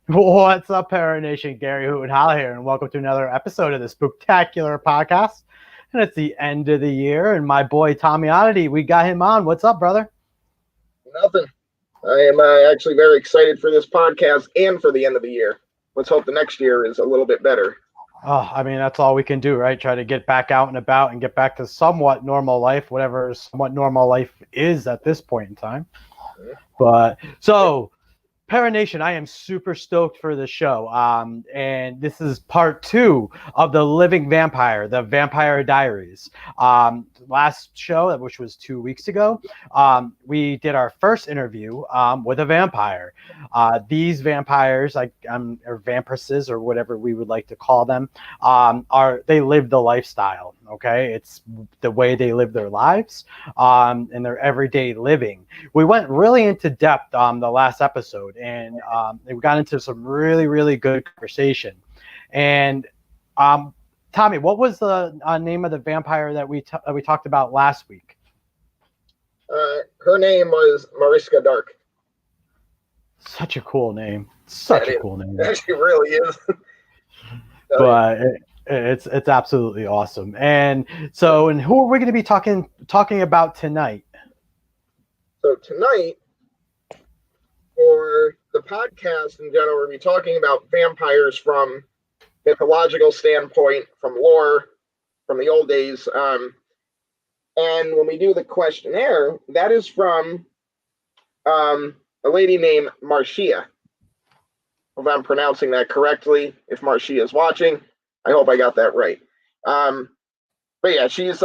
What's up, Paranation? Gary Hootenholla here, and welcome to another episode of the Spooktacular podcast. And it's the end of the year, and my boy Tommy Oddity, we got him on. What's up, brother? Nothing. I am actually very excited for this podcast and for the end of the year. Let's hope the next year is a little bit better. Oh, I mean, that's all we can do, right? Try to get back out and about and get back to somewhat normal life, whatever somewhat normal life is at this point in time. But so, Paranation, I am super stoked for the show. And this is part 2 of The Living Vampire, The Vampire Diaries. Last show, which was 2 weeks ago, we did our first interview with a vampire. These vampires, or vampiresses, or whatever we would like to call them, they live the lifestyle. Okay, it's the way they live their lives and their everyday living. We went really into depth on the last episode, and we got into some really good conversation. And Tommy, what was the name of the vampire that we talked about last week? Her name was Mariska Dark. Such a cool name. Such a cool name. It actually really is. But it's absolutely awesome. And so, and who are we going to be talking about tonight? So tonight, for the podcast in general, we're going to be talking about vampires from mythological standpoint, from lore, from the old days. And when we do the questionnaire, that is from a lady named Marcia. If I'm pronouncing that correctly, if Marcia is watching, I hope I got that right. But yeah, she's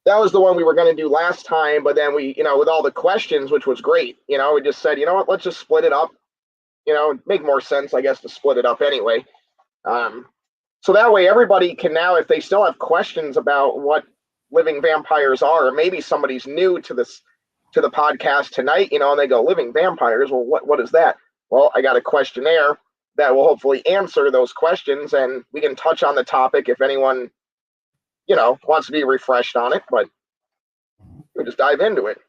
that was the one we were going to do last time, but then we, with all the questions, which was great, we just said, let's just split it up. It'd make more sense, I guess, to split it up anyway. So that way everybody can now, if they still have questions about what living vampires are, or maybe somebody's new to the podcast tonight, and they go, living vampires, well, what is that? Well, I got a questionnaire that will hopefully answer those questions, and we can touch on the topic if anyone, wants to be refreshed on it, but we'll just dive into it.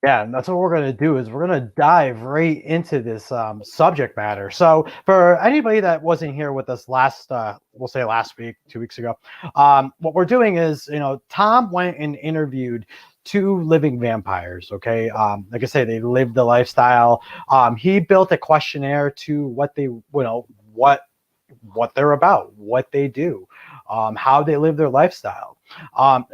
Yeah, and that's what we're going to do is we're going to dive right into this subject matter. So for anybody that wasn't here with us last week, 2 weeks ago, what we're doing is, Tom went and interviewed 2 living vampires. Okay. Like I say, they live the lifestyle. He built a questionnaire to what they, what they're about, what they do, how they live their lifestyle.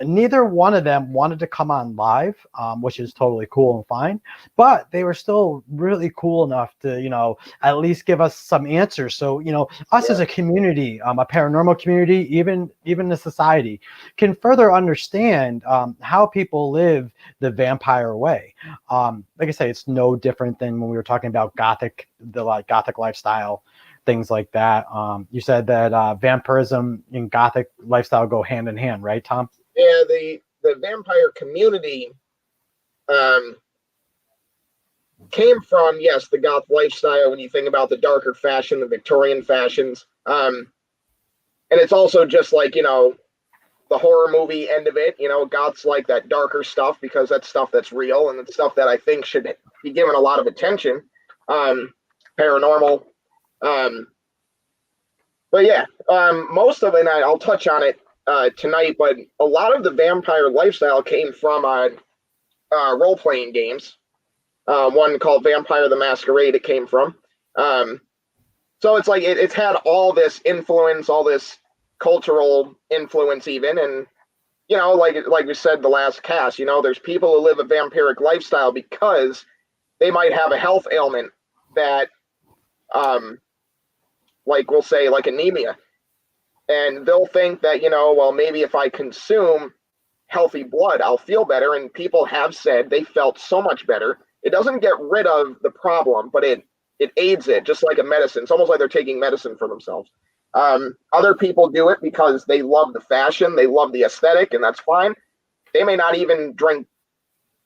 Neither one of them wanted to come on live, which is totally cool and fine, but they were still really cool enough to, at least give us some answers. So, us as a community, a paranormal community, even the society, can further understand how people live the vampire way. Like I say, it's no different than when we were talking about gothic lifestyle, things like that. You said that vampirism and gothic lifestyle go hand in hand, right, Tom? Yeah, the vampire community came from, yes, the goth lifestyle when you think about the darker fashion, the Victorian fashions. And it's also just like, the horror movie end of it, goths like that darker stuff because that's stuff that's real and it's stuff that I think should be given a lot of attention. Paranormal. But yeah, most of it, and I'll touch on it tonight, but a lot of the vampire lifestyle came from role-playing games. One called Vampire the Masquerade, it came from. So it's like it's had all this influence, all this cultural influence even, and, like we said the last cast, there's people who live a vampiric lifestyle because they might have a health ailment that like we'll say like anemia, and they'll think that, well, maybe if I consume healthy blood, I'll feel better. And people have said they felt so much better. It doesn't get rid of the problem, but it aids it, just like a medicine. It's almost like they're taking medicine for themselves. Other people do it because they love the fashion, they love the aesthetic, and that's fine. They may not even drink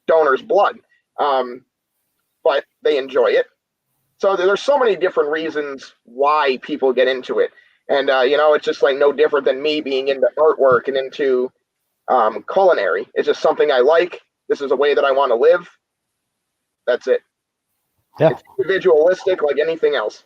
donor's blood, but they enjoy it. So there's so many different reasons why people get into it. And, it's just like no different than me being into artwork and into culinary. It's just something I like. This is a way that I want to live. That's it. Yeah. It's individualistic like anything else.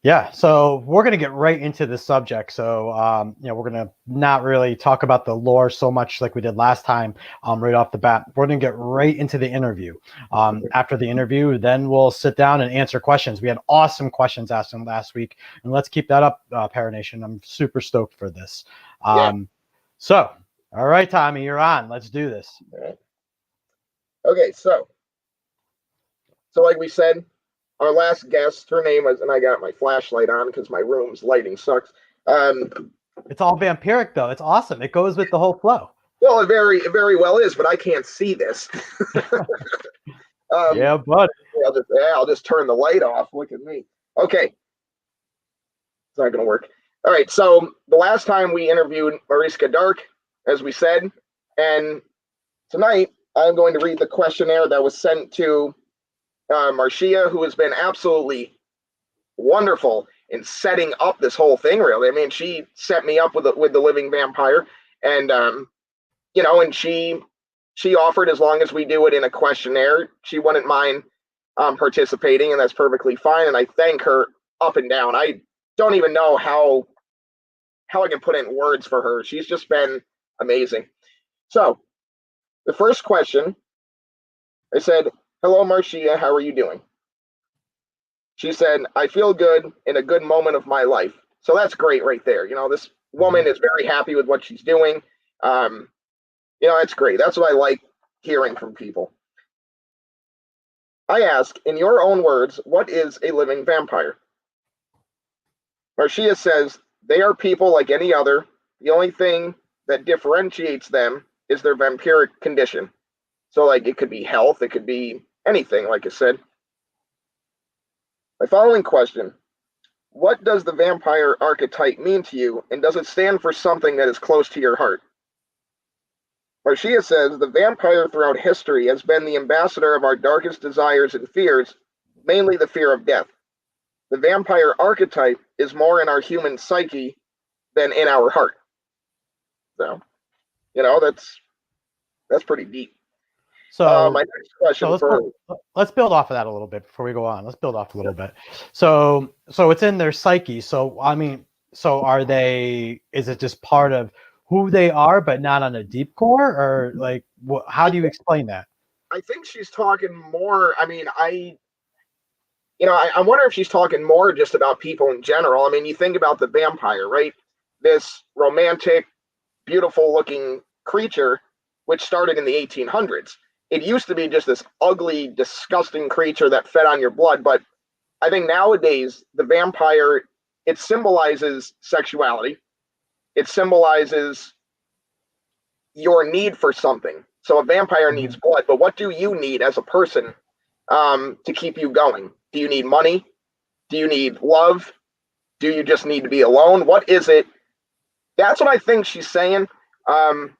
Yeah, so we're going to get right into the subject. So, we're going to not really talk about the lore so much like we did last time, right off the bat. We're going to get right into the interview. After the interview, then we'll sit down and answer questions. We had awesome questions asked them last week, and let's keep that up, Paranation. I'm super stoked for this. So, all right, Tommy, you're on. Let's do this. All right. Okay, so like we said, our last guest, her name was, and I got my flashlight on because my room's lighting sucks. It's all vampiric, though. It's awesome. It goes with the whole flow. Well, it very well is, but I can't see this. Yeah, buddy. I'll just turn the light off. Look at me. Okay, it's not gonna work. All right. So the last time we interviewed Mariska Dark, as we said, and tonight I'm going to read the questionnaire that was sent to Marcia, who has been absolutely wonderful in setting up this whole thing. Really, I mean, she set me up with the living vampire, and and she offered, as long as we do it in a questionnaire, she wouldn't mind participating, and that's perfectly fine. And I thank her up and down. I don't even know how I can put in words for her. She's just been amazing. So the first question, I said, "Hello, Marcia, how are you doing?" She said, "I feel good in a good moment of my life." So that's great right there. This woman is very happy with what she's doing. It's great. That's what I like hearing from people. I ask, in your own words, what is a living vampire? Marcia says, they are people like any other. The only thing that differentiates them is their vampiric condition. So, like, it could be health, it could be anything, like I said. My following question, what does the vampire archetype mean to you, and does it stand for something that is close to your heart? Marcia says, the vampire throughout history has been the ambassador of our darkest desires and fears, mainly the fear of death. The vampire archetype is more in our human psyche than in our heart. So, that's pretty deep. So my next question let's build off of that a little bit before we go on. Let's build off a little bit. So it's in their psyche. So I mean, is it just part of who they are, but not on a deep core, or like, how do you explain that? I think she's talking more. I mean, I wonder if she's talking more just about people in general. I mean, you think about the vampire, right? This romantic, beautiful looking creature, which started in the 1800s. It used to be just this ugly, disgusting creature that fed on your blood. But I think nowadays, the vampire, it symbolizes sexuality. It symbolizes your need for something. So a vampire needs blood, but what do you need as a person to keep you going? Do you need money? Do you need love? Do you just need to be alone? What is it? That's what I think she's saying. I'm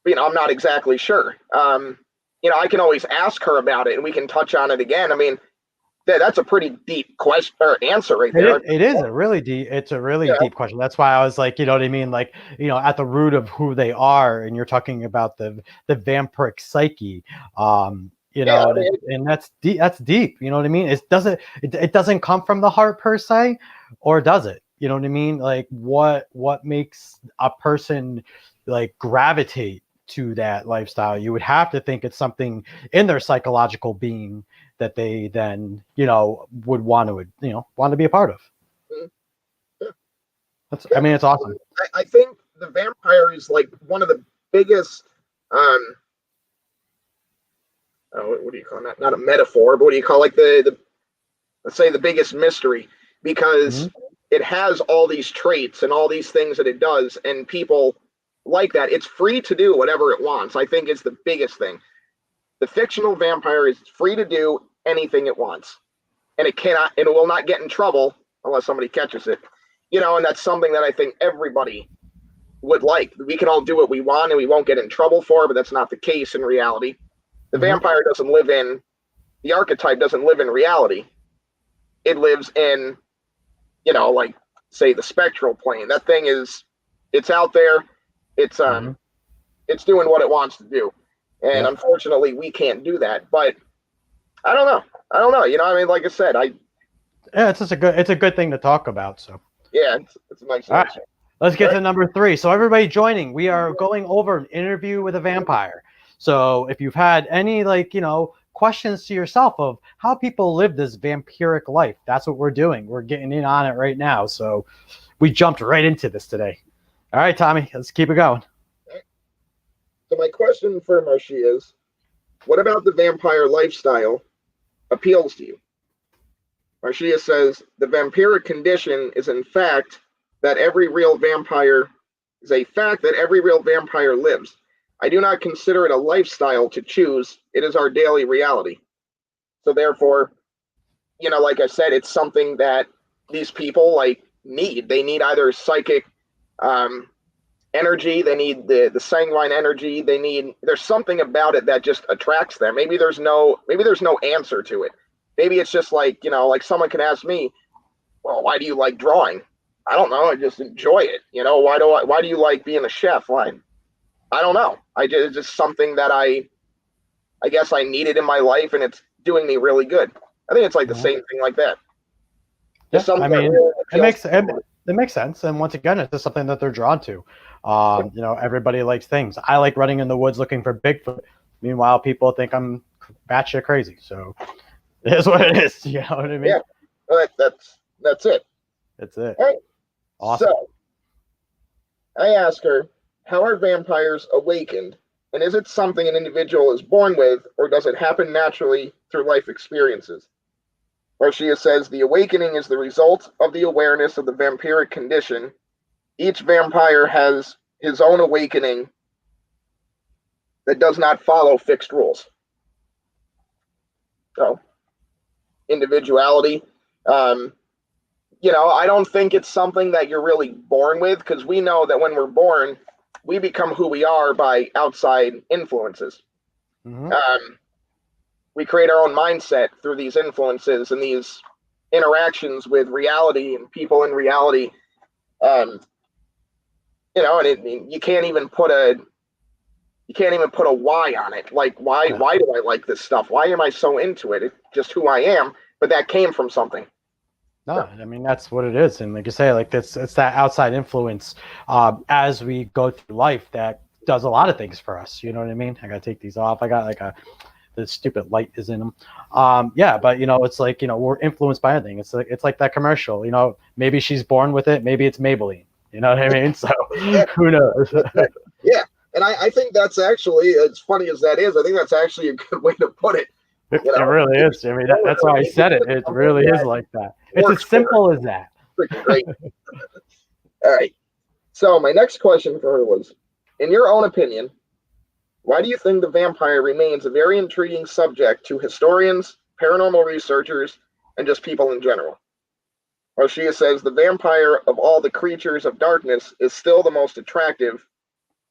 not exactly sure. I can always ask her about it and we can touch on it again. I mean, that's a pretty deep question or answer right there. It is a really deep. It's a really deep question. That's why I was like, you know what I mean? Like, at the root of who they are, and you're talking about the vampiric psyche. And that's deep. That's deep. You know what I mean? It doesn't come from the heart per se, or does it? You know what I mean? Like, what makes a person like gravitate to that lifestyle? You would have to think it's something in their psychological being that they then, would want to be a part of. I mean, it's awesome. I think the vampire is like one of the biggest, what do you call that? Not a metaphor, but what do you call, like, let's say the biggest mystery, because it has all these traits and all these things that it does, and people like that. It's free to do whatever it wants. I think is the biggest thing. The fictional vampire is free to do anything it wants, and it will not get in trouble unless somebody catches it. And that's something that I think everybody would like. We can all do what we want and we won't get in trouble for it, but that's not the case in reality. The vampire doesn't live in, the archetype doesn't live in reality. It lives in, like, say, the spectral plane. That thing it's out there. It's doing what it wants to do. And unfortunately, we can't do that. But I don't know. I don't know. You know, I mean, like I said, Yeah, it's a good thing to talk about. So, yeah, it's a nice all right, answer. let's All get right. to number 3. So, everybody joining, we are going over an interview with a vampire. So, if you've had any questions to yourself of how people live this vampiric life, that's what we're doing. We're getting in on it right now. So, we jumped right into this today. All right, Tommy, let's keep it going. So my question for Marshy is, what about the vampire lifestyle appeals to you? Marcia says the vampiric condition is in fact that every real vampire is a fact that every real vampire lives. I do not consider it a lifestyle to choose. It is our daily reality. So therefore, you know, like I said, it's something that these people like need. They need either psychic um, energy, they need the sanguine energy. They need there's something about it that just attracts them. Maybe there's no answer to it. Maybe it's just like, you know, like someone can ask me, well, why do you like drawing? I don't know. I just enjoy it. You know, why do you like being a chef? Why? I don't know. It's just something that I guess I needed in my life, and it's doing me really good. I think it's like the Mhm. same thing like that. Yeah, Just something I that mean, really it appeals makes to it, me. it makes sense. And once again, it's just something that they're drawn to. Everybody likes things. I like running in the woods looking for Bigfoot. Meanwhile, people think I'm batshit crazy. So it is what it is. You know what I mean? Yeah, that's it. That's it. All right. Awesome. So I ask her, how are vampires awakened? And is it something an individual is born with, or does it happen naturally through life experiences? Marcia says the awakening is the result of the awareness of the vampiric condition. Each vampire has his own awakening that does not follow fixed rules. So, individuality. Um, you know, I don't think it's something that you're really born with because we know that when we're born, we become who we are by outside influences. Hmm. Um, we create our own mindset through these influences and these interactions with reality and people in reality. Um, you know, and you can't even put a why on it. Like Yeah. why do I like this stuff? Why am I so into it? It's just who I am. But that came from something. No, So, I mean that's what it is, and like you say, like it's that outside influence as we go through life that does a lot of things for us. You know what I mean? I gotta take these off. I got like the stupid light is in them. Yeah, but it's like we're influenced by anything. It's like that commercial. Maybe she's born with it. Maybe it's Maybelline. You know what I mean? So yeah, who knows? that's right. Yeah. And I think that's actually, as funny as that is, I think that's actually a good way to put it. You It know, really is. I mean, that's why I said it. It something really is that like that. It's as works for her. simple as that. Freaking great. All right. So my next question for her was, in your own opinion, why do you think the vampire remains a very intriguing subject to historians, paranormal researchers, and just people in general? Roshia says the vampire of all the creatures of darkness is still the most attractive.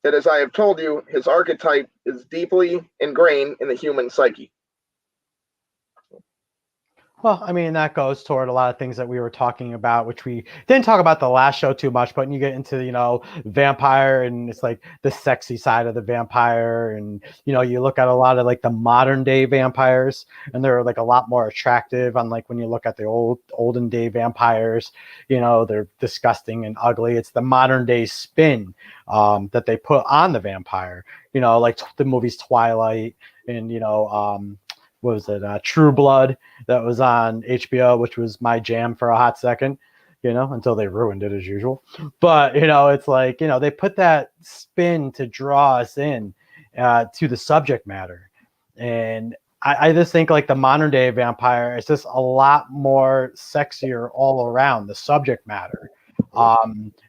That, as I have told you, his archetype is deeply ingrained in the human psyche. Well, I mean, that goes toward a lot of things that we were talking about, which we didn't talk about the last show too much, but when you get into, vampire and it's like the sexy side of the vampire. And, you look at a lot of like the modern day vampires and they're like a lot more attractive. Unlike when you look at the olden day vampires, they're disgusting and ugly. It's the modern day spin that they put on the vampire, like the movies Twilight and, what was it? True Blood that was on HBO, which was my jam for a hot second, until they ruined it as usual. But, it's like, they put that spin to draw us in to the subject matter. And I just think like the modern day vampire is just a lot more sexier all around the subject matter.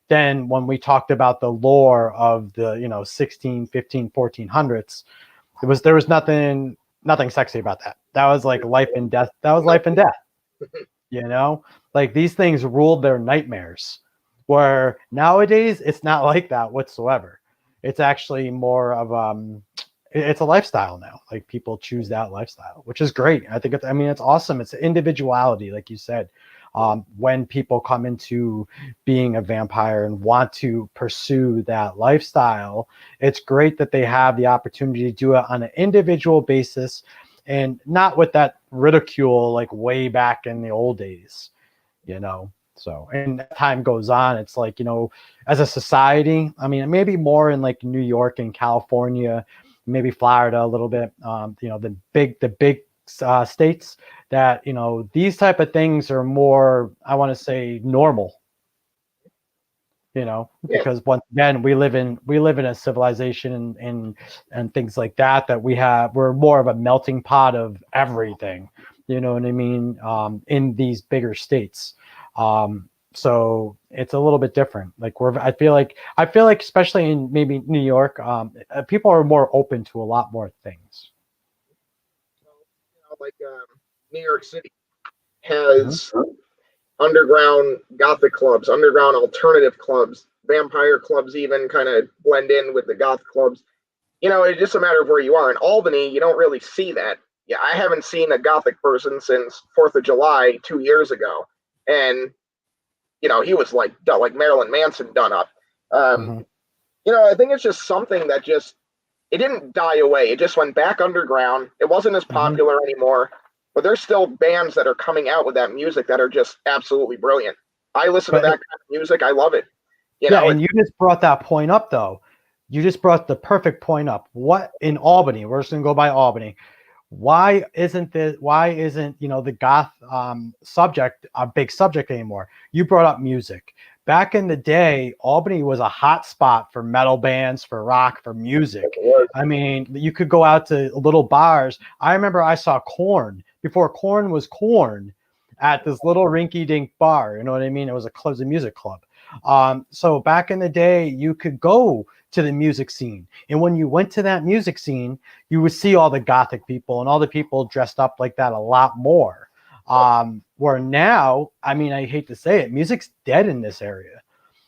Then when we talked about the lore of the, 16, 15, 1400s, there was nothing sexy about that. That was like life and death. That was life and death. Like these things ruled their nightmares. Where nowadays it's not like that whatsoever. It's actually more of it's a lifestyle now. Like people choose that lifestyle, which is great. I think it's awesome. It's individuality, like you said. When people come into being a vampire and want to pursue that lifestyle, it's great that they have the opportunity to do it on an individual basis and not with that ridicule like way back in the old days, you know. So, and as time goes on, it's like, you know, as a society, I mean, maybe more in like New York and California, maybe Florida a little bit, you know, the big states, that, you know, these type of things are more, I want to say, normal, you know, Yeah. because once again, we live in a civilization and things like that, that we're more of a melting pot of everything, you know what I mean, in these bigger states. So it's a little bit different. Like I feel like especially in maybe New York, people are more open to a lot more things. Like New York City has underground gothic clubs, underground alternative clubs, vampire clubs even kind of blend in with the goth clubs. You know, it's just a matter of where you are. In Albany, you don't really see that. Yeah, I haven't seen a gothic person since 4th of July 2 years ago. And, you know, he was like Marilyn Manson done up. You know, I think it's just something that it didn't die away. It just went back underground. It wasn't as popular anymore, but there's still bands that are coming out with that music that are just absolutely brilliant. I listen to that kind of music. I love it. You know, and you just brought that point up, though. You just brought the perfect point up. What in Albany? We're just gonna go by Albany. Why isn't, you know, the goth subject a big subject anymore? You brought up music. Back in the day, Albany was a hot spot for metal bands, for rock, for music. I mean, you could go out to little bars. I remember I saw Korn before Korn was Korn at this little rinky-dink bar. You know what I mean? It was a music club. So back in the day, you could go to the music scene, and when you went to that music scene, you would see all the gothic people and all the people dressed up like that a lot more. Where now, I mean, I hate to say it, music's dead in this area.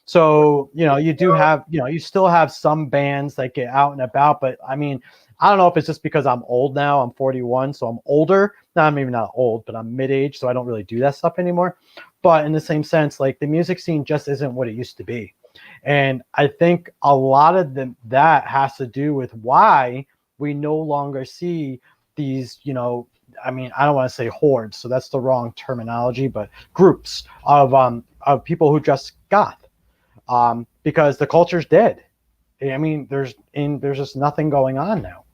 So, you know, you do have, you know, you still have some bands that get out and about, but I mean, I don't know if it's just because I'm old now. I'm 41, so I'm older. Now I'm even not old, but I'm mid-age, so I don't really do that stuff anymore. But in the same sense, like the music scene just isn't what it used to be. And I think a lot of that has to do with why we no longer see these, you know, I mean, I don't want to say hordes, so that's the wrong terminology, but groups of people who just goth, because the culture's dead. I mean, there's just nothing going on now.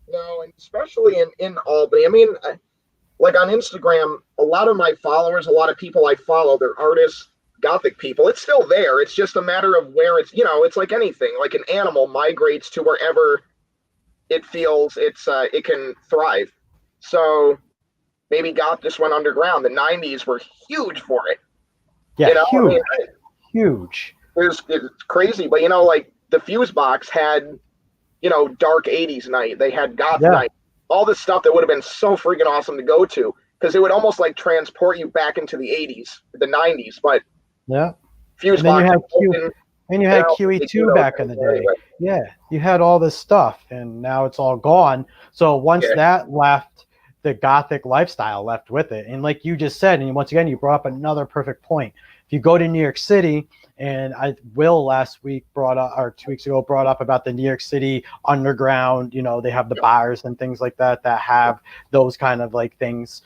No, and especially in Albany. I mean, like on Instagram, a lot of my followers, a lot of people I follow, they're artists, gothic people. It's still there. It's just a matter of where it's, you know, it's like anything. Like an animal migrates to wherever it feels it can thrive. So maybe goth just went underground. The 90s were huge for it. Yeah, you know? huge. I mean, Huge. It's crazy, but you know, like the Fusebox had, you know, dark 80s night. They had goth night. All this stuff that would have been so freaking awesome to go to, because it would almost like transport you back into the 80s, the 90s. But Fusebox. And you had QE2 back in the day. Anyway. Yeah, you had all this stuff, and now it's all gone. So once that left, the gothic lifestyle left with it. And like you just said, and once again, you brought up another perfect point. If you go to New York City, and Will last week brought up, or 2 weeks ago brought up about the New York City underground, you know, they have the bars and things like that have those kind of like things,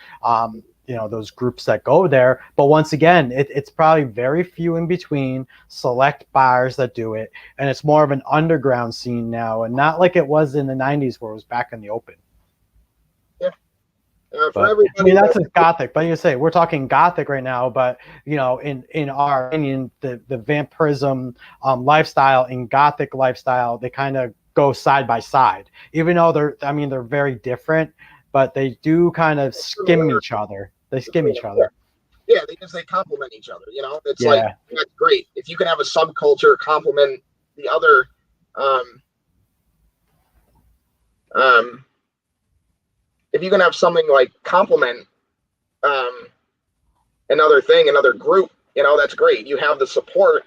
you know, those groups that go there. But once again, it's probably very few in between, select bars that do it. And it's more of an underground scene now, and not like it was in the 90s where it was back in the open. But, I mean, that's just gothic. But you say we're talking gothic right now, but you know, in our opinion, the vampirism lifestyle and gothic lifestyle, they kind of go side by side. Even though they're very different, but they do kind of skim each other. They skim each other. Yeah, they complement each other. You know, it's like that's great. If you can have a subculture complement the other, if you can have something like complement another group, you know, that's great. You have the support.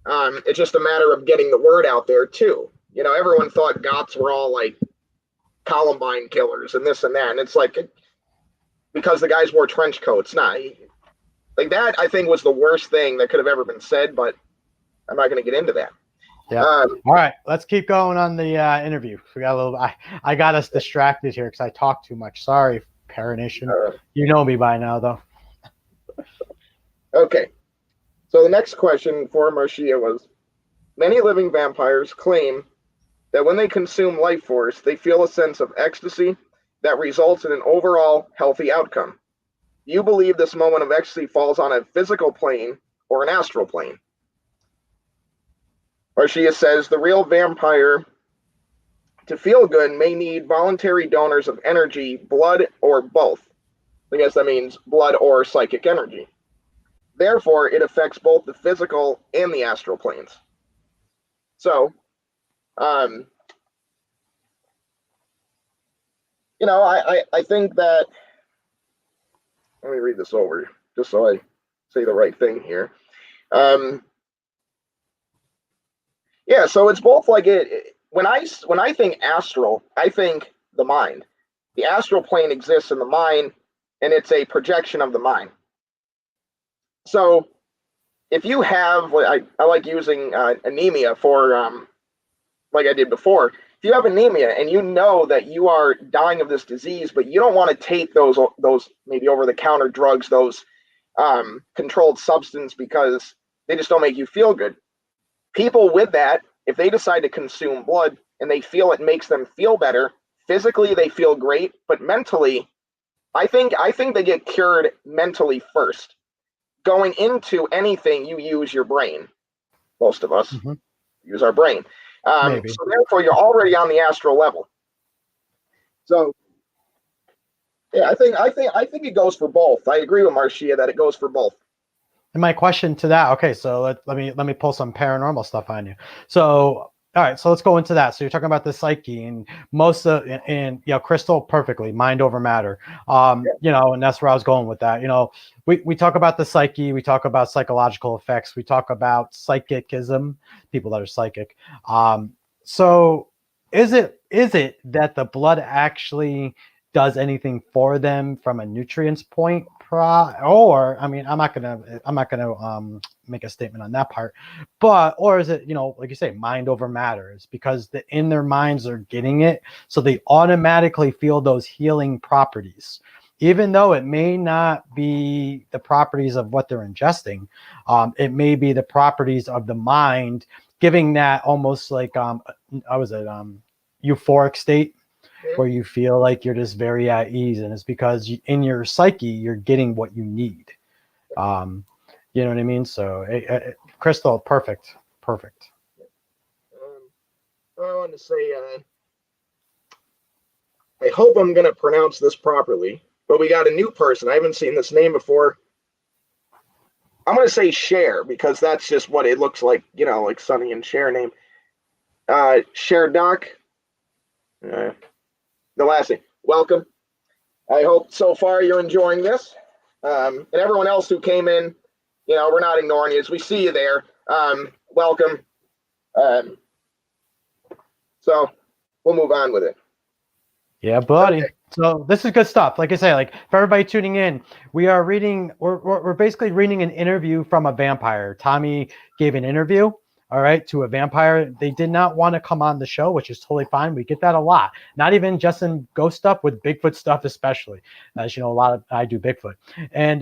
It's just a matter of getting the word out there too. You know, everyone thought goths were all like Columbine killers and this and that, and it's like because the guys wore trench coats. Nah, like that I think was the worst thing that could have ever been said, but I'm not going to get into that. Yeah. All right, let's keep going on the interview. We got a little. I got us distracted here because I talk too much. Sorry, Paranation. You know me by now, though. Okay. So the next question for Marcia was: many living vampires claim that when they consume life force, they feel a sense of ecstasy that results in an overall healthy outcome. Do you believe this moment of ecstasy falls on a physical plane or an astral plane? Marcia says the real vampire to feel good may need voluntary donors of energy, blood, or both. I guess that means blood or psychic energy. Therefore, it affects both the physical and the astral planes. So, I think that, let me read this over just so I say the right thing here. Yeah, so it's both like when I think astral, I think the mind. The astral plane exists in the mind, and it's a projection of the mind. So if you have, I like using anemia for, like I did before. If you have anemia and you know that you are dying of this disease, but you don't want to take those maybe over-the-counter drugs, those controlled substance because they just don't make you feel good. People with that, if they decide to consume blood and they feel it makes them feel better, physically they feel great, but mentally, I think they get cured mentally first. Going into anything, you use your brain. Most of us use our brain. So therefore, you're already on the astral level. So, yeah, I think it goes for both. I agree with Marcia that it goes for both. And my question to that, okay, so let me pull some paranormal stuff on you. So, all right, so let's go into that. So you're talking about the psyche and Crystal perfectly, mind over matter. And that's where I was going with that. We talk about the psyche, we talk about psychological effects, we talk about psychicism, people that are psychic. So is it that the blood actually does anything for them from a nutrients point? Or I mean, I'm not gonna make a statement on that part, or is it, like you say, mind over matter? It's because in their minds they're getting it, so they automatically feel those healing properties, even though it may not be the properties of what they're ingesting. It may be the properties of the mind, giving that almost like euphoric state, where you feel like you're just very at ease, and it's because in your psyche you're getting what you need. You know what I mean? So Crystal, perfect. I wanted to say, I hope I'm going to pronounce this properly, but we got a new person. I haven't seen this name before. I'm going to say Cher because that's just what it looks like, like Sonny and Cher name. Cher Doc. The last name. Welcome. I hope so far you're enjoying this. And everyone else who came in, we're not ignoring you. As we see you there, welcome. So we'll move on with it. Yeah, buddy. Okay. So this is good stuff. Like I say, like for everybody tuning in, we're basically reading an interview from a vampire. Tommy gave an interview, all right, to a vampire. They did not want to come on the show, which is totally fine. We get that a lot. Not even just in ghost stuff, with Bigfoot stuff especially. As you know, I do Bigfoot. And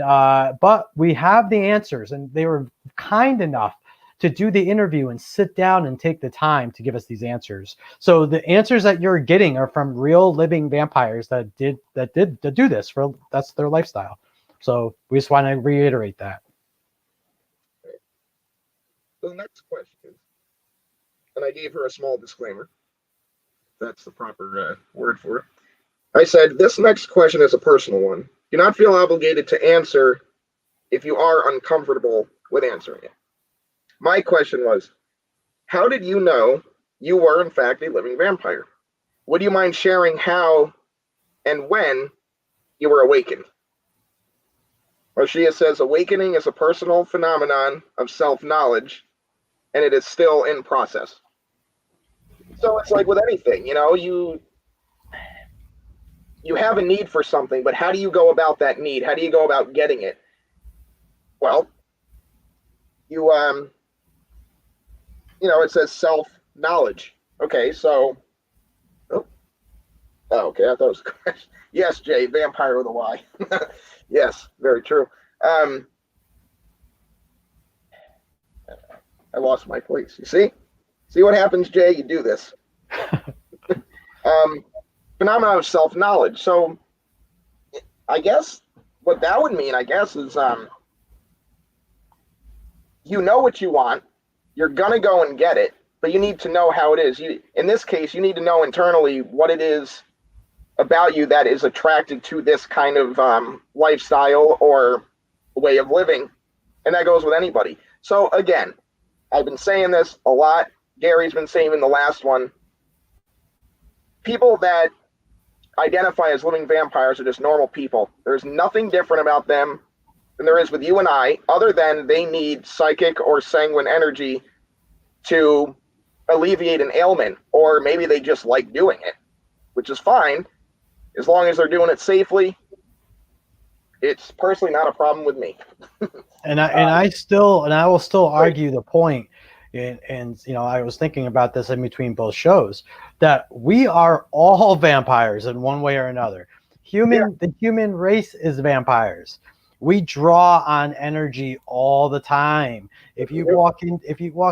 but we have the answers, and they were kind enough to do the interview and sit down and take the time to give us these answers. So the answers that you're getting are from real living vampires that did do this. That's their lifestyle. So we just want to reiterate that. So the next question, and I gave her a small disclaimer. That's the proper word for it. I said, this next question is a personal one. Do not feel obligated to answer if you are uncomfortable with answering it. My question was, how did you know you were in fact a living vampire? Would you mind sharing how and when you were awakened? Marcia says, awakening is a personal phenomenon of self-knowledge, and it is still in process. So it's like with anything, you have a need for something, but how do you go about that need? How do you go about getting it? Well, you it says self-knowledge. Okay, so, oh, okay, I thought it was a question. Yes, Jay, vampire with a Y. Yes, very true. Um, I lost my place. You see what happens, Jay? You do this. Um, Phenomena of self-knowledge. So, I guess what that would mean, I guess, is you know what you want, you're gonna go and get it, but you need to know how it is. In this case, you need to know internally what it is about you that is attracted to this kind of lifestyle or way of living, and that goes with anybody. So again, I've been saying this a lot. Gary's been saying in the last one, people that identify as living vampires are just normal people. There's nothing different about them than there is with you and I, other than they need psychic or sanguine energy to alleviate an ailment, or maybe they just like doing it, which is fine as long as they're doing it safely. It's personally not a problem with me. And I will still argue the point, and I was thinking about this in between both shows, that we are all vampires in one way or another. The human race is vampires. We draw on energy all the time. If you walk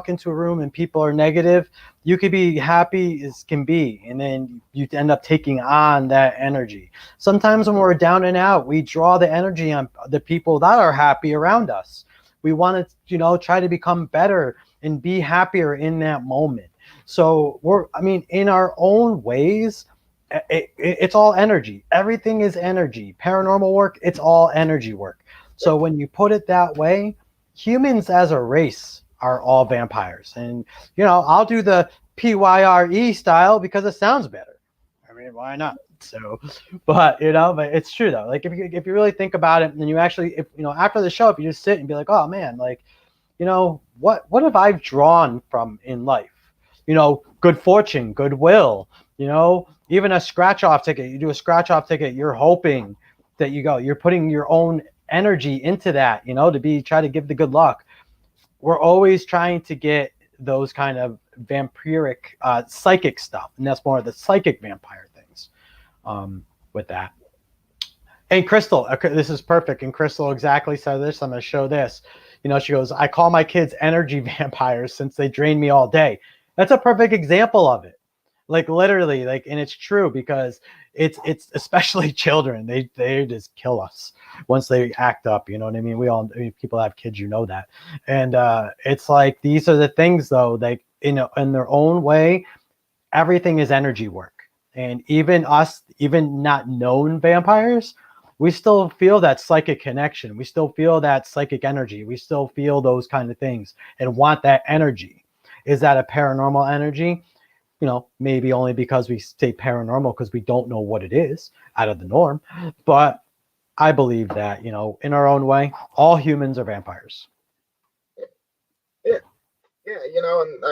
into a room and people are negative, you could be happy as can be, and then you end up taking on that energy. Sometimes when we're down and out, we draw the energy on the people that are happy around us. We want to, try to become better and be happier in that moment. So in our own ways, it's all energy. Everything is energy. Paranormal work, it's all energy work. So when you put it that way, humans as a race are all vampires. And, I'll do the PYRE style because it sounds better. I mean, why not? So, but it's true though. Like if you really think about it, and you actually, after the show, if you just sit and be like, oh man, like, what have I drawn from in life? Good fortune, goodwill. Even a scratch off ticket. You do a scratch off ticket. You're hoping that you're putting your own energy into that. Try to give the good luck. We're always trying to get those kind of vampiric, psychic stuff, and that's more of the psychic vampire things. With that. And Crystal, this is perfect. And Crystal exactly said this. I'm going to show this. She goes, I call my kids energy vampires since they drain me all day. That's a perfect example of it. Like literally, and it's true because it's especially children. They just kill us once they act up. You know what I mean? People have kids, that. And it's like, these are the things though, like, in their own way, everything is energy work. And even us, even not known vampires, we still feel that psychic connection. We still feel that psychic energy. We still feel those kind of things and want that energy. Is that a paranormal energy? Maybe only because we say paranormal because we don't know what it is out of the norm. But I believe that, in our own way, all humans are vampires. Yeah, and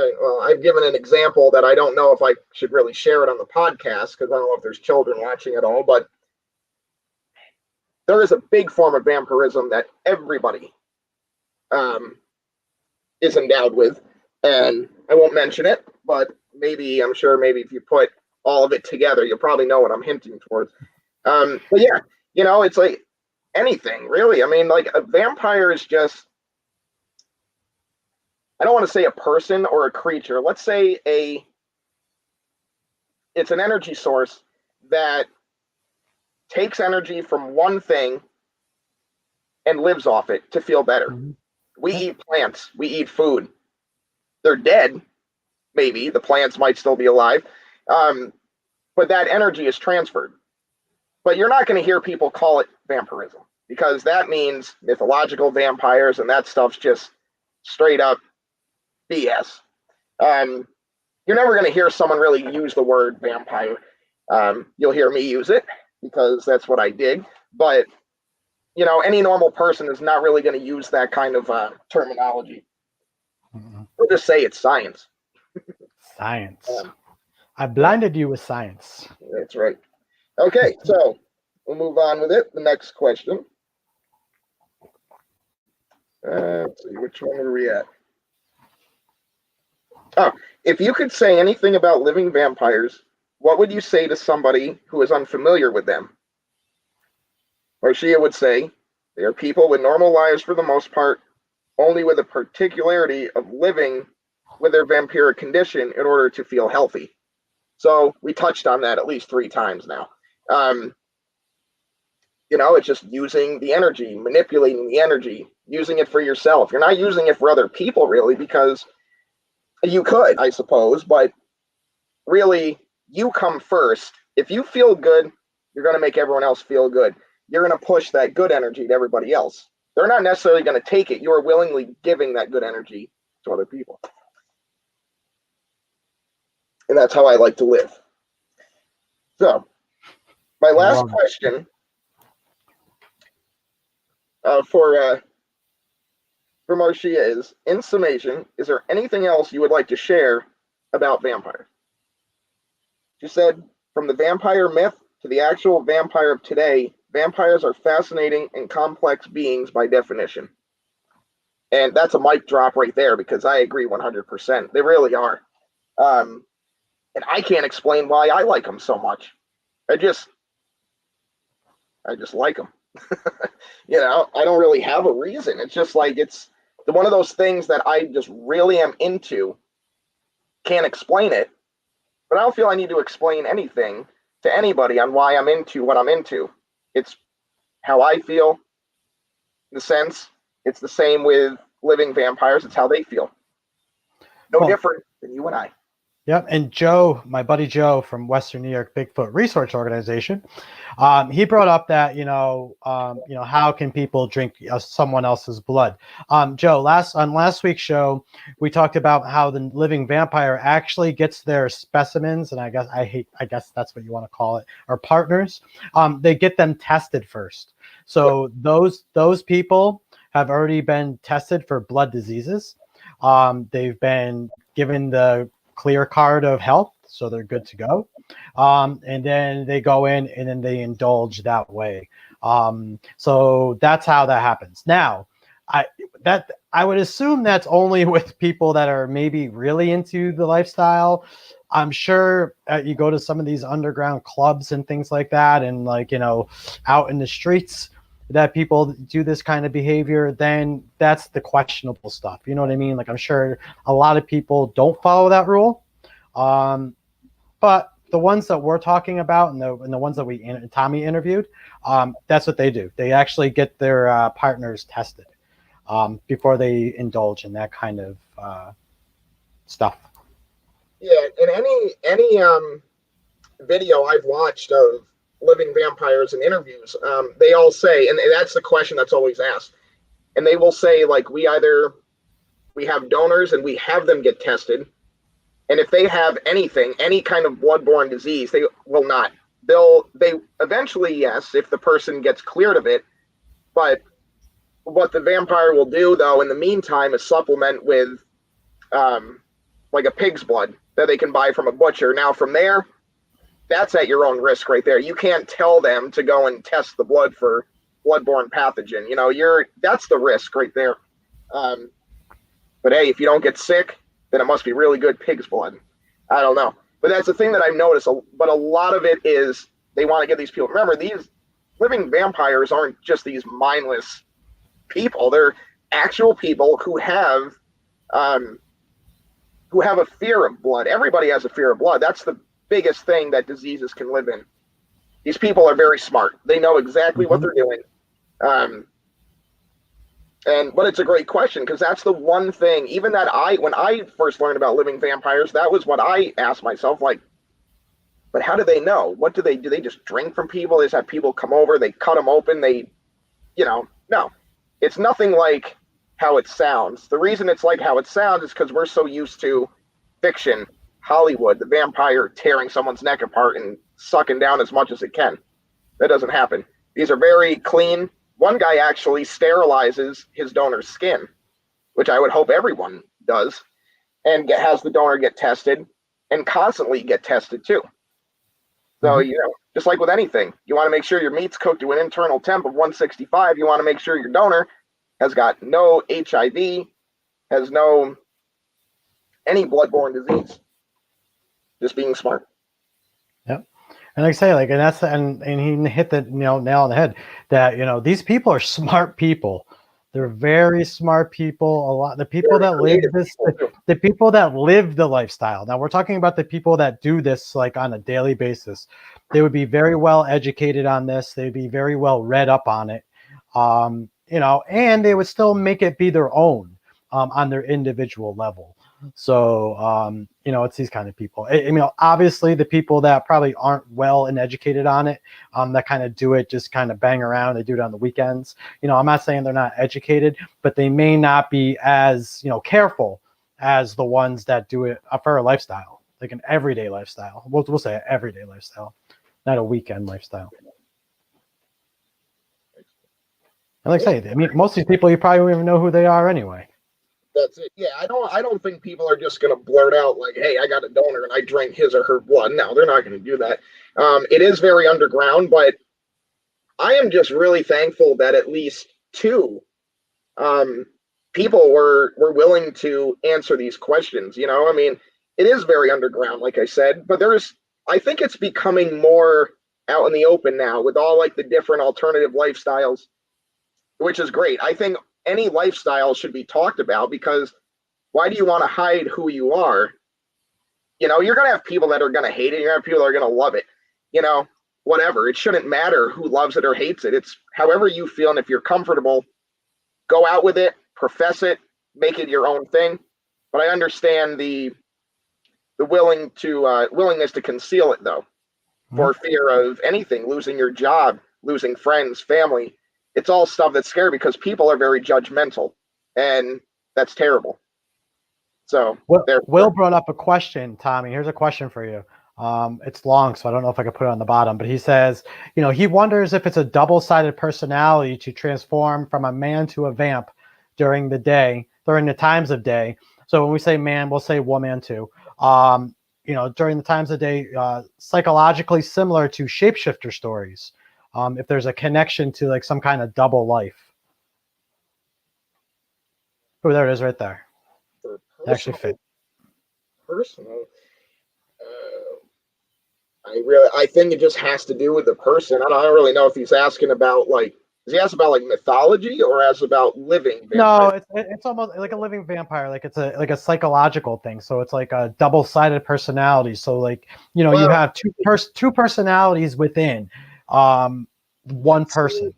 I've given an example that I don't know if I should really share it on the podcast because I don't know if there's children watching at all, but there is a big form of vampirism that everybody is endowed with, and I won't mention it, but I'm sure if you put all of it together, you'll probably know what I'm hinting towards. But yeah, it's like anything really. I mean, like a vampire is just, I don't want to say a person or a creature. Let's say it's an energy source that takes energy from one thing and lives off it to feel better. Mm-hmm. We eat plants. We eat food. They're dead. Maybe the plants might still be alive. But that energy is transferred. But you're not going to hear people call it vampirism because that means mythological vampires and that stuff's just straight up BS. You're never going to hear someone really use the word vampire. You'll hear me use it because that's what I dig. But, any normal person is not really going to use that kind of terminology. Mm-hmm. We'll just say it's science. Science. I blinded you with science. That's right. Okay, so we'll move on with it. The next question. Let's see, which one are we at? Oh, if you could say anything about living vampires, what would you say to somebody who is unfamiliar with them? Marcia would say, they are people with normal lives for the most part, only with a particularity of living with their vampiric condition in order to feel healthy. So we touched on that at least 3 times now. Um, it's just using the energy, manipulating the energy, using it for yourself. You're not using it for other people, really, because you could, I suppose, but really, you come first. If you feel good, you're going to make everyone else feel good. You're going to push that good energy to everybody else. They're not necessarily going to take it. You're willingly giving that good energy to other people. And that's how I like to live. So, my last question for Marcia is, in summation, is there anything else you would like to share about vampires? She said, from the vampire myth to the actual vampire of today, vampires are fascinating and complex beings by definition. And that's a mic drop right there, because I agree 100%. They really are. And I can't explain why I like them so much. I just like them. I don't really have a reason. It's just like, it's one of those things that I just really am into. Can't explain it, but I don't feel I need to explain anything to anybody on why I'm into what I'm into. It's how I feel, in a sense. It's the same with living vampires. It's how they feel. No different than you and I. Yep. And Joe, my buddy Joe from Western New York Bigfoot Research Organization, he brought up that, how can people drink someone else's blood? Joe, last week's show, we talked about how the living vampire actually gets their specimens, and I guess that's what you want to call it, or partners. They get them tested first. So those people have already been tested for blood diseases. They've been given the clear card of health, so they're good to go. And then they go in and then they indulge that way. So that's how that happens. Now, I would assume that's only with people that are maybe really into the lifestyle. I'm sure you go to some of these underground clubs and things like that, and out in the streets, that people do this kind of behavior, then that's the questionable stuff. You know what I mean? Like, I'm sure a lot of people don't follow that rule. But the ones that we're talking about, and the ones that Tommy interviewed, that's what they do. They actually get their partners tested before they indulge in that kind of stuff. Yeah, in any video I've watched of living vampires and interviews, they all say, and that's the question that's always asked, and they will say, like, we have donors and we have them get tested, and if they have any kind of bloodborne disease, they will not. They eventually, yes, if the person gets cleared of it, but what the vampire will do, though, in the meantime, is supplement with like a pig's blood that they can buy from a butcher. Now, from there, that's at your own risk right there. You can't tell them to go and test the blood for bloodborne pathogen. That's the risk right there. But hey, if you don't get sick, then it must be really good pig's blood. I don't know. But that's the thing that I've noticed. But a lot of it is they want to get these people. Remember, these living vampires aren't just these mindless people. They're actual people who have a fear of blood. Everybody has a fear of blood. That's the biggest thing that diseases can live in. These people are very smart. They know exactly what they're doing. But it's a great question, because that's the one thing, even that when I first learned about living vampires, that was what I asked myself, like, but how do they know? What do they do? They just drink from people? They just have people come over, they cut them open, no. It's nothing like how it sounds. The reason it's like how it sounds is because we're so used to fiction, Hollywood, the vampire tearing someone's neck apart and sucking down as much as it can. That doesn't happen. These are very clean. One guy actually sterilizes his donor's skin, which I would hope everyone does, and has the donor get tested and constantly get tested too. So, just like with anything, you want to make sure your meat's cooked to an internal temp of 165. You want to make sure your donor has got no HIV, has no any bloodborne disease. Just being smart. Yep. And like I say, like, and that's and he hit the nail on the head that, you know, these people are smart people. They're very smart people. A lot the people Very that live creative this people, too. the people that live the lifestyle. Now we're talking about the people that do this like on a daily basis. They would be very well educated on this. They'd be very well read up on it. You know, and they would still make it be their own on their individual level. So, you know, it's these kind of people. I mean, obviously, the people that probably aren't well and educated on it, that kind of do it, just kind of bang around. They do it on the weekends. You know, I'm not saying they're not educated, but they may not be as, you know, careful as the ones that do it for a lifestyle, like an everyday lifestyle. We'll say an everyday lifestyle, not a weekend lifestyle. And like I say, I mean, most of these people, you probably don't even know who they are anyway. That's it. Yeah, I don't think people are just going to blurt out like, "Hey, I got a donor and I drank his or her blood." No, they're not going to do that. It is very underground, but I am just really thankful that at least two people were willing to answer these questions. You know, I mean, it is very underground, like I said, but I think it's becoming more out in the open now with all like the different alternative lifestyles, which is great. I think any lifestyle should be talked about because why do you want to hide who you are? You know, you're going to have people that are going to hate it. You're going to have people that are going to love it. You know, whatever. It shouldn't matter who loves it or hates it. It's however you feel. And if you're comfortable, go out with it, profess it, make it your own thing. But I understand the willingness to conceal it, though, for fear of anything, losing your job, losing friends, family. It's all stuff that's scary because people are very judgmental, and that's terrible. So Will brought up a question, Tommy. Here's a question for you. It's long, so I don't know if I can put it on the bottom, but he says, you know, he wonders if it's a double-sided personality to transform from a man to a vamp during the times of day. So when we say man, we'll say woman too. You know, during the times of day, psychologically similar to shapeshifter stories. If there's a connection to like some kind of double life. Oh, there it is right there. Actually fit. Personal. I think it just has to do with the person. I don't really know if he's asking about like, is he asking about like mythology or as about living vampire? No, it's almost like a living vampire. Like it's a psychological thing. So it's like a double-sided personality. So like, you know, you have two personalities within one person.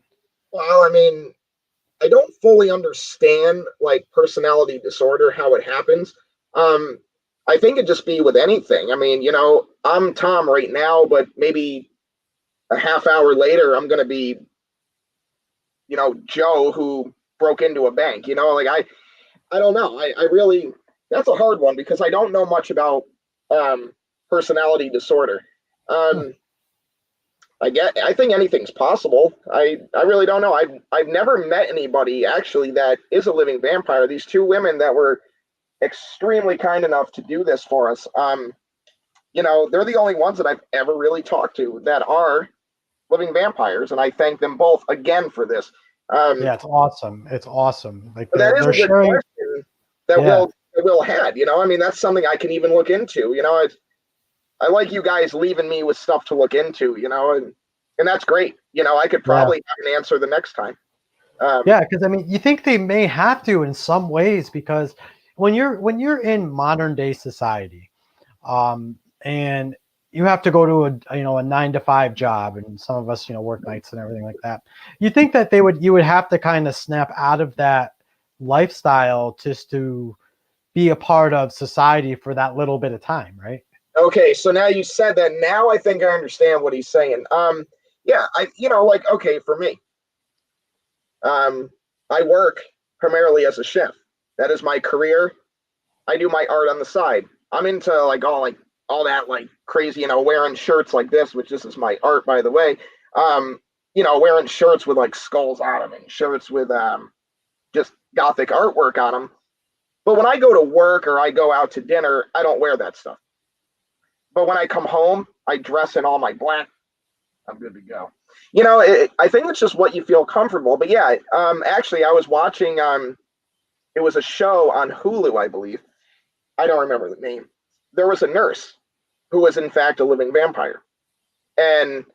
Well, I mean, I don't fully understand like personality disorder, how it happens. I think it'd just be with anything. I mean, you know, I'm Tom right now, but maybe a half hour later, I'm going to be, you know, Joe who broke into a bank. You know, like I don't know. I really, that's a hard one because I don't know much about personality disorder. I think anything's possible. I really don't know. I've never met anybody actually that is a living vampire. These two women that were extremely kind enough to do this for us. You know, they're the only ones that I've ever really talked to that are living vampires, and I thank them both again for this. Yeah, it's awesome. It's awesome. Like that is a good question that Will had. You know, I mean, that's something I can even look into. You know, I like you guys leaving me with stuff to look into. You know, and that's great. You know, I could probably have an answer the next time. Yeah, because I mean, you think they may have to in some ways because when you're in modern day society, and you have to go to a 9-to-5 job, and some of us work nights and everything like that. You think that you would have to kind of snap out of that lifestyle just to be a part of society for that little bit of time, right? Okay, so now you said that. Now I think I understand what he's saying. Yeah, like okay, for me, I work primarily as a chef. That is my career. I do my art on the side. I'm into all that like crazy, wearing shirts like this, which this is my art, by the way. Wearing shirts with like skulls on them and shirts with just gothic artwork on them. But when I go to work or I go out to dinner, I don't wear that stuff. But when I come home, I dress in all my black. I'm good to go. I think it's just what you feel comfortable. But yeah, actually, I was watching. It was a show on Hulu, I believe, I don't remember the name. There was a nurse who was in fact a living vampire. And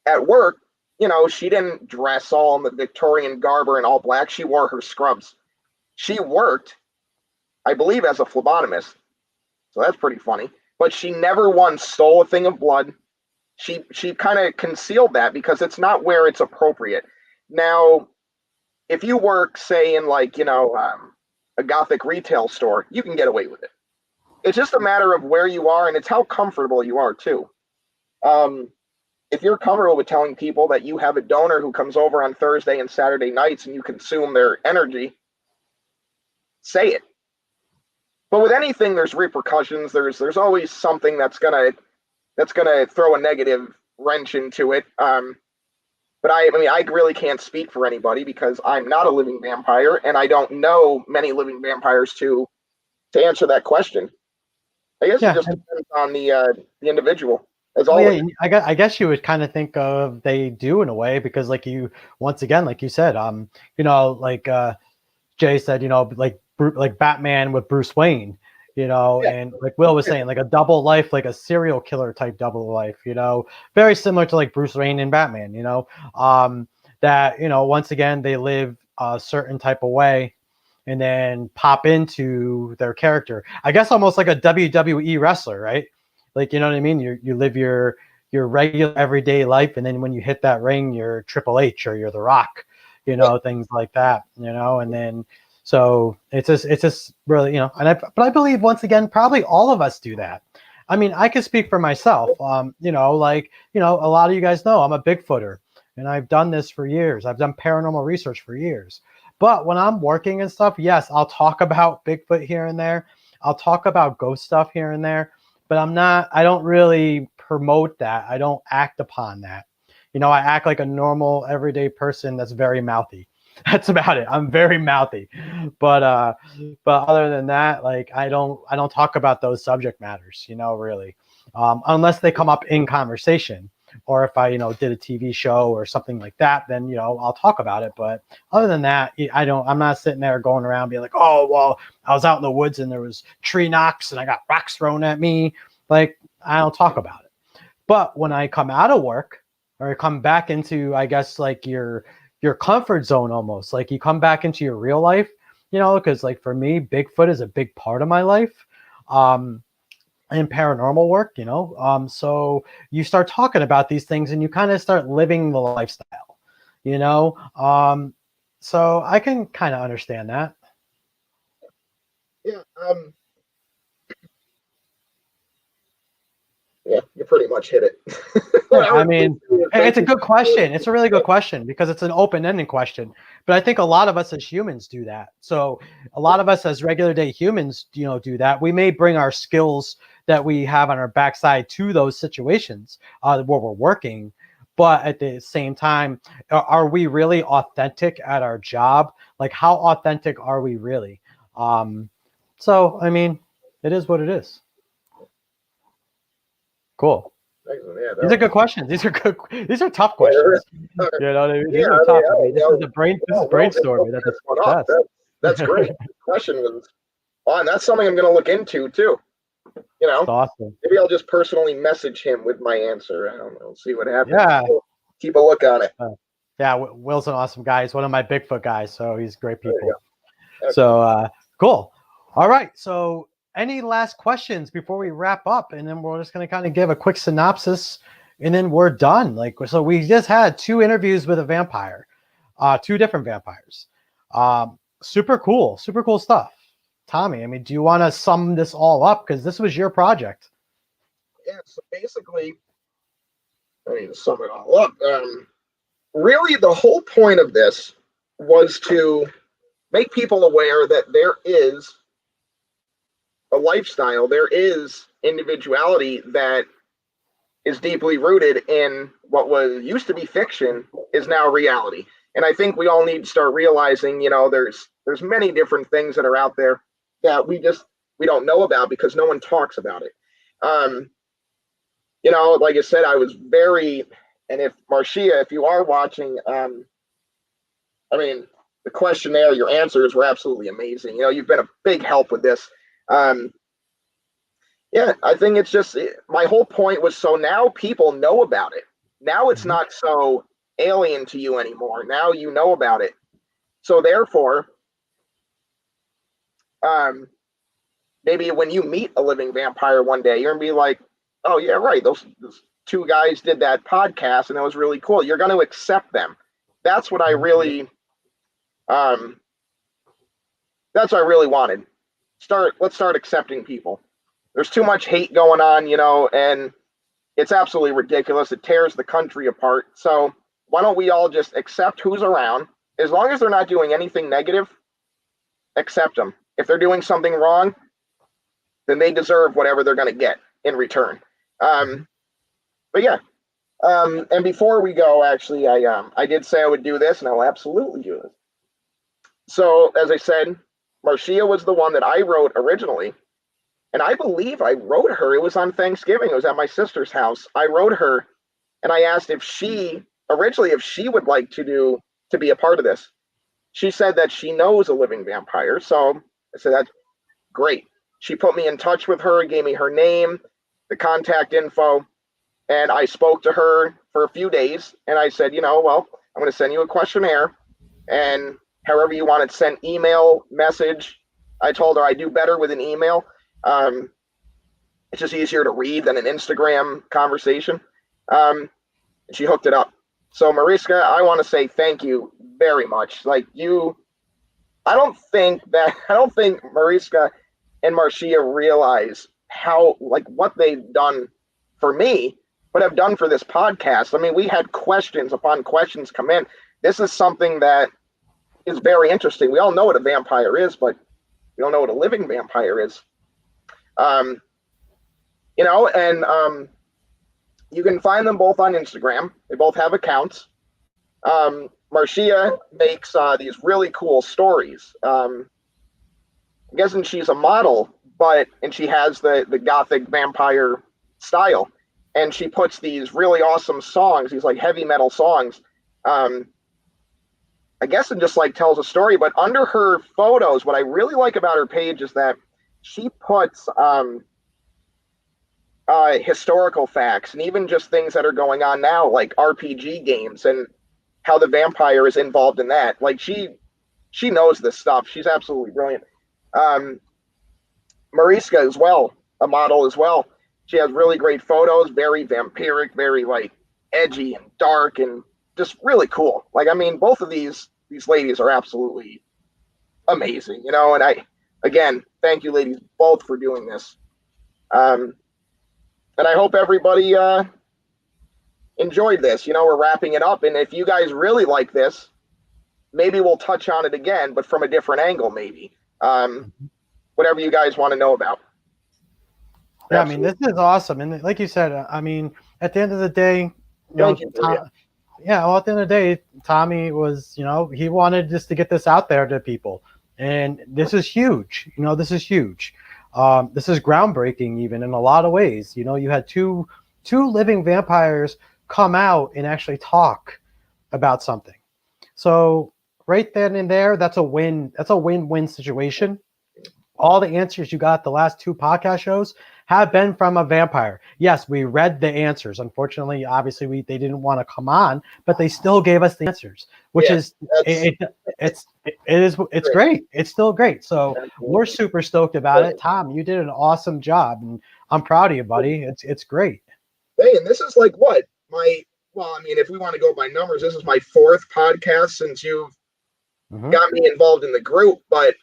at work, she didn't dress all in the Victorian garb or in all black. She wore her scrubs. She worked, I believe, as a phlebotomist. So that's pretty funny. But she never once stole a thing of blood. She kind of concealed that because it's not where it's appropriate. Now, if you work, say, in like, a gothic retail store, you can get away with it. It's just a matter of where you are, and it's how comfortable you are too. If you're comfortable with telling people that you have a donor who comes over on Thursday and Saturday nights and you consume their energy, say it. But with anything, there's repercussions. There's always something that's gonna throw a negative wrench into it. But I mean, I really can't speak for anybody because I'm not a living vampire, and I don't know many living vampires to answer that question. I guess it just depends on the individual. As always. Yeah, I guess you would kind of think of they do in a way because, like once again, like you said, like Jay said, like Batman with Bruce Wayne, and like Will was saying, like a double life, like a serial killer type double life, very similar to like Bruce Wayne and Batman, that, once again, they live a certain type of way and then pop into their character. I guess almost like a WWE wrestler, right? Like, you know what I mean? You live your regular everyday life, and then when you hit that ring, you're Triple H or you're The Rock, things like that, and then so it's just really, but I believe once again, probably all of us do that. I mean, I can speak for myself. A lot of you guys know I'm a Bigfooter, and I've done this for years. I've done paranormal research for years. But when I'm working and stuff, yes, I'll talk about Bigfoot here and there. I'll talk about ghost stuff here and there. But I don't really promote that. I don't act upon that. I act like a normal everyday person that's very mouthy. That's about it. I'm very mouthy. But other than that, like I don't talk about those subject matters, really. Unless they come up in conversation, or if I, did a TV show or something like that, then, I'll talk about it. But other than that, I'm not sitting there going around being like, oh, well, I was out in the woods and there was tree knocks and I got rocks thrown at me. Like, I don't talk about it. But when I come out of work or I come back into, I guess, like your comfort zone, almost like you come back into your real life, because like for me, Bigfoot is a big part of my life. And paranormal work, so you start talking about these things and you kind of start living the lifestyle, so I can kind of understand that. Yeah. Yeah, you pretty much hit it. I mean, it's a good question. It's a really good question because it's an open-ended question. But I think a lot of us as humans do that. So a lot of us as regular day humans, do that. We may bring our skills that we have on our backside to those situations where we're working. But at the same time, are we really authentic at our job? Like, how authentic are we really? So, I mean, it is what it is. Cool. Yeah, these are good questions. These are good. These are tough questions. You know what I mean? These are tough. This is brainstorming. That's great. The question was, and that's something I'm going to look into too. That's awesome. Maybe I'll just personally message him with my answer. I don't know. See what happens. Yeah. So keep a look on it. Yeah, Will's an awesome guy. He's one of my Bigfoot guys, so he's great people. So cool. All right. So any last questions before we wrap up? And then we're just going to kind of give a quick synopsis and then we're done. So we just had 2 interviews with a vampire, 2 different vampires. Super cool stuff. Tommy, I mean, do you want to sum this all up? Because this was your project. Yeah, so basically, I need to sum it all up. Really, the whole point of this was to make people aware that there is a lifestyle, there is individuality that is deeply rooted in what was used to be fiction is now reality. And I think we all need to start realizing, there's many different things that are out there that we don't know about because no one talks about it. Like I said, I was very, and if Marcia, if you are watching, I mean, the questionnaire, your answers were absolutely amazing. You've been a big help with this. Yeah, I think it's just my whole point was so now people know about it. Now it's Mhm. not so alien to you anymore. Now you know about it. So therefore, um, maybe when you meet a living vampire one day, you're gonna be like, "Oh yeah, right. Those two guys did that podcast, and it was really cool." You're gonna accept them. That's what I really, um, that's what I really wanted. Let's start accepting people. There's too much hate going on, and it's absolutely ridiculous. It tears the country apart. So why don't we all just accept who's around? As long as they're not doing anything negative, accept them. If they're doing something wrong, then they deserve whatever they're going to get in return. Mhm. But yeah, and before we go, actually, I did say I would do this, and I will absolutely do this. So as I said, Marcia was the one that I wrote originally, and I believe I wrote her. It was on Thanksgiving. It was at my sister's house. I wrote her, and I asked if she originally if she would like to be a part of this. She said that she knows a living vampire, so I said that's great. She put me in touch with her, gave me her name, the contact info, and I spoke to her for a few days. And I said, well, I'm going to send you a questionnaire, and however you want it sent, email, message. I told her I do better with an email. It's just easier to read than an Instagram conversation. She hooked it up. So Mariska, I want to say thank you very much. Like you, I don't think Mariska and Marcia realize how like what they've done for me, but have done for this podcast. I mean, we had questions upon questions come in. This is something that is very interesting. We all know what a vampire is, but we don't know what a living vampire is. Um, and you can find them both on Instagram. They both have accounts. Marcia makes these really cool stories. I'm guessing she's a model, and she has the gothic vampire style, and she puts these really awesome songs, these like heavy metal songs. I guess it just like tells a story. But under her photos, what I really like about her page is that she puts historical facts and even just things that are going on now, like RPG games and how the vampire is involved in that. Like she knows this stuff. She's absolutely brilliant. Mariska as well, a model as well. She has really great photos, very vampiric, very like edgy and dark and just really cool. Like I mean, both of these ladies are absolutely amazing, and I again thank you ladies both for doing this. And I hope everybody enjoyed this. We're wrapping it up, and if you guys really like this, maybe we'll touch on it again, but from a different angle, maybe. Whatever you guys want to know about. Yeah, absolutely. I mean, this is awesome, and like you said, I mean, at the end of the day, well, at the end of the day, Tommy was, he wanted just to get this out there to people, and this is huge. This is huge. This is groundbreaking, even in a lot of ways. You had two living vampires come out and actually talk about something. So right then and there, that's a win. That's a win-win situation. All the answers you got the last two podcast shows have been from a vampire. Yes, we read the answers. Unfortunately, obviously, they didn't want to come on, but they still gave us the answers, which is it's great. It's still great. So we're super stoked about it. Tom, you did an awesome job, and I'm proud of you, buddy. It's great. Hey, and this is like what I mean, if we want to go by numbers, this is my fourth podcast since you've got me involved in the group, but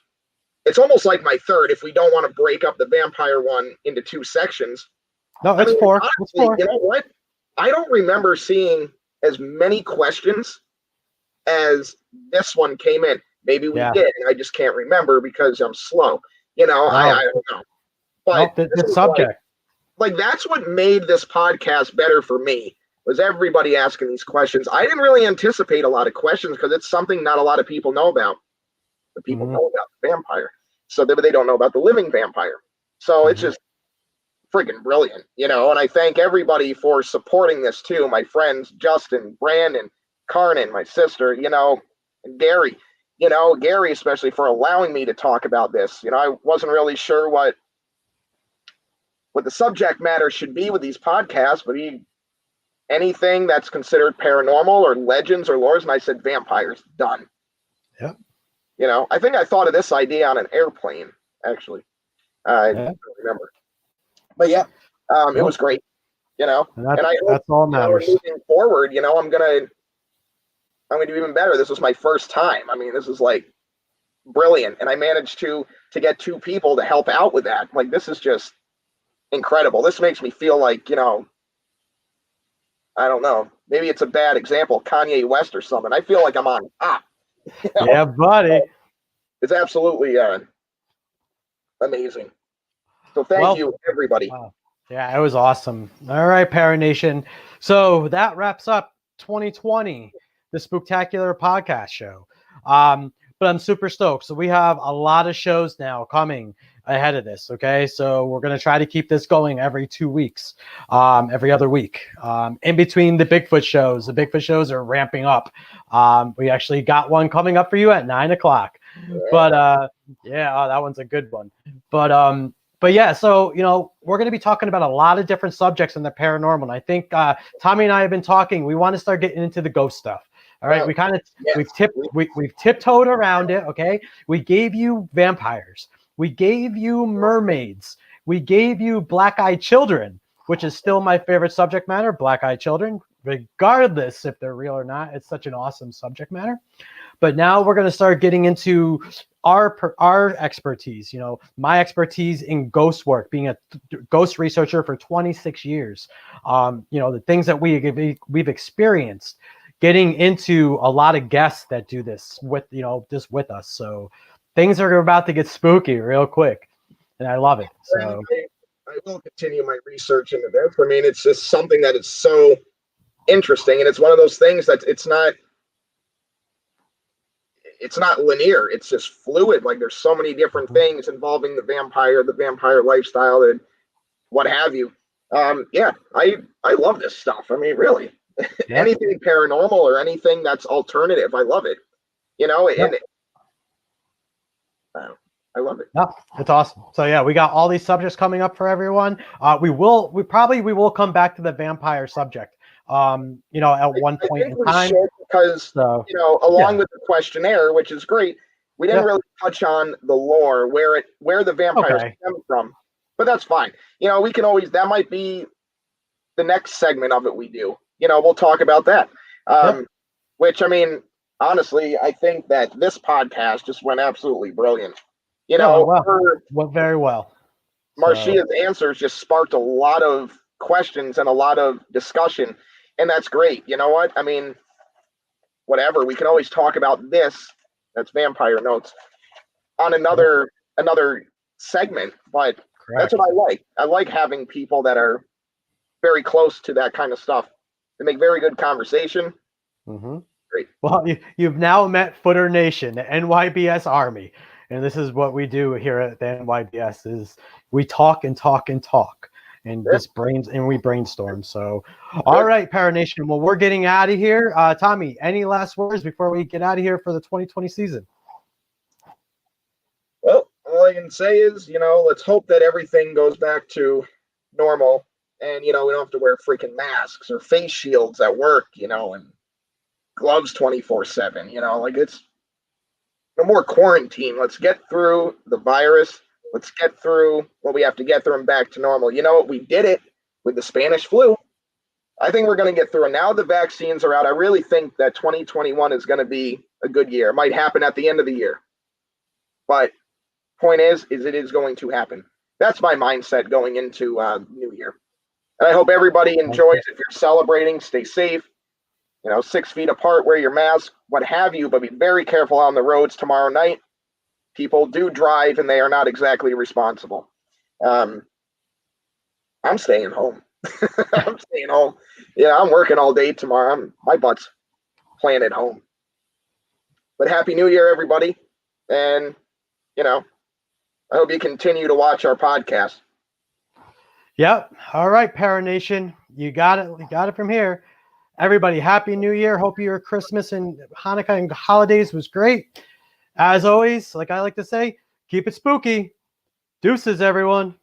it's almost like my third if we don't want to break up the vampire one into two sections. No, it's four. Honestly, it's four. You know what? I don't remember seeing as many questions as this one came in. Maybe we did, and I just can't remember because I'm slow. I don't know. But the subject. Like that's what made this podcast better for me was everybody asking these questions. I didn't really anticipate a lot of questions because it's something not a lot of people know about. The people know about the vampire, so they don't know about the living vampire. So it's just freaking brilliant, and I thank everybody for supporting this too. My friends, Justin, Brandon, Carnan, my sister, and Gary. you know, Gary, especially for allowing me to talk about this. You know, I wasn't really sure what the subject matter should be with these podcasts, but anything that's considered paranormal or legends or lores, and I said vampires, done. Yep. You know, I think I thought of this idea on an airplane, actually. I don't remember. But yeah, it was great, you know. And I hope, that's all matters. moving forward, you know, I'm gonna do even better. This was my first time. I mean, this is like brilliant, and I managed to get 2 people to help out with that. Like, this is just incredible. This makes me feel like, you know, I don't know, maybe it's a bad example, Kanye West or something. I feel like I'm on top. You know? Yeah, buddy. It's absolutely amazing. So thank you, everybody. Wow. Yeah, it was awesome. All right, Paranation. So that wraps up 2020, the Spooktacular podcast show. But I'm super stoked. So we have a lot of shows now coming ahead of this. Okay, so we're gonna try to keep this going every 2 weeks, every other week. In between the Bigfoot shows are ramping up. We actually got one coming up for you at 9 o'clock. But that one's a good one. But yeah, so, you know, we're going to be talking about a lot of different subjects in the paranormal. And I think Tommy and I have been talking. We want to start getting into the ghost stuff. All right, we've tiptoed around it. Okay, we gave you vampires, we gave you mermaids, we gave you black-eyed children, which is still my favorite subject matter. Black-eyed children, regardless if they're real or not, it's such an awesome subject matter. But now we're going to start getting into our expertise. You know, my expertise in ghost work, being a ghost researcher for 26 years. You know, the things that we've experienced. Getting into a lot of guests that do this with us. So things are about to get spooky real quick, and I love it. So I will continue my research into this. I mean, it's just something that is so interesting, and it's one of those things that it's not linear. It's just fluid. Like, there's so many different things involving the vampire lifestyle, and what have you. I love this stuff. I mean, really. Yeah. Anything paranormal or anything that's alternative, I love it. You know, and I love it. Yeah, it's awesome. So yeah, we got all these subjects coming up for everyone. We will come back to the vampire subject. You know, at one point in time, because you know, along with the questionnaire, which is great, we didn't really touch on the lore, where the vampires stem from. But that's fine. You know, we can always, that might be the next segment of it we do. You know, we'll talk about that. Which, I mean, honestly, I think that this podcast just went absolutely brilliant. You know, went very well. Marcia's answers just sparked a lot of questions and a lot of discussion, and that's great. You know what? I mean, whatever. We can always talk about this. That's Vampire Notes on another segment, but that's what I like. I like having people that are very close to that kind of stuff. They make very good conversation. Mm-hmm. Great. Well, you've now met Footer Nation, the NYBS Army, and this is what we do here at the NYBS: is we talk and talk and talk, and we brainstorm. So, all right, Paranation. Well, we're getting out of here. Tommy, any last words before we get out of here for the 2020 season? Well, all I can say is, you know, let's hope that everything goes back to normal. And, you know, we don't have to wear freaking masks or face shields at work, you know, and gloves 24/7, you know, like, it's no more quarantine. Let's get through the virus. Let's get through what we have to get through and back to normal. You know what? We did it with the Spanish flu. I think we're going to get through it. Now the vaccines are out. I really think that 2021 is going to be a good year. It might happen at the end of the year. But point is it is going to happen. That's my mindset going into New Year. And I hope everybody enjoys. If you're celebrating, stay safe. You know, 6 feet apart, wear your mask, what have you, but be very careful on the roads tomorrow night. People do drive, and they are not exactly responsible. I'm staying home. I'm staying home. Yeah, I'm working all day tomorrow. My butt's playing at home. But Happy New Year, everybody. And, you know, I hope you continue to watch our podcast. Yep. All right, Paranation. You got it. You got it from here. Everybody, Happy New Year. Hope your Christmas and Hanukkah and holidays was great. As always, like I like to say, keep it spooky. Deuces, everyone.